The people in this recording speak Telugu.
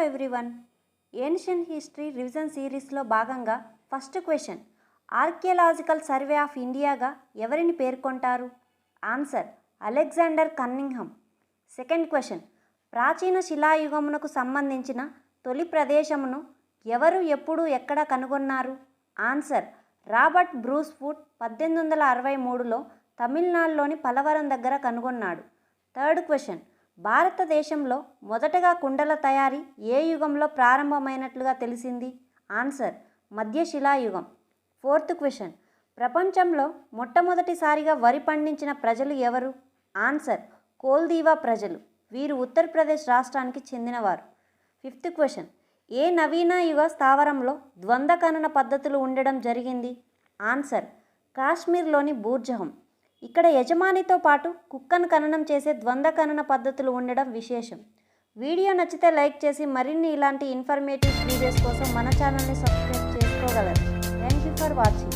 ఎవ్రీవన్. ఏన్షియన్ హిస్టరీ రివిజన్ సిరీస్లో భాగంగా first question, archaeological survey of ఇండియాగా ఎవరిని పేర్కొంటారు? Answer Alexander Cunningham. Second question, ప్రాచీన శిలాయుగమునకు సంబంధించిన తొలి ప్రదేశమును ఎవరు ఎప్పుడు ఎక్కడ కనుగొన్నారు? ఆన్సర్ రాబర్ట్ బ్రూస్ ఫుట్ 1863లో తమిళనాడులోని పలవరం దగ్గర కనుగొన్నాడు. థర్డ్ క్వశ్చన్, భారతదేశంలో మొదటగా కుండల తయారీ ఏ యుగంలో ప్రారంభమైనట్లుగా తెలిసింది? ఆన్సర్ మధ్యశిలాయుగం. ఫోర్త్ క్వశ్చన్, ప్రపంచంలో మొట్టమొదటిసారిగా వరి పండించిన ప్రజలు ఎవరు? ఆన్సర్ కోల్దీవా ప్రజలు. వీరు ఉత్తరప్రదేశ్ రాష్ట్రానికి చెందినవారు. ఫిఫ్త్ క్వశ్చన్, ఏ నవీన యుగ స్థావరంలో ద్వంద్వ ఖనన పద్ధతులు ఉండడం జరిగింది? ఆన్సర్ కాశ్మీర్లోని బూర్జహం. ఇక్కడ యజమానితో పాటు కుక్కను ఖననం చేసే ద్వంద్వ ఖనన పద్ధతులు ఉండడం విశేషం. వీడియో నచ్చితే లైక్ చేసి మరిన్ని ఇలాంటి ఇన్ఫర్మేటివ్ వీడియోస్ కోసం మన ఛానల్ని సబ్స్క్రైబ్ చేసుకోగలరు. Thank you for watching.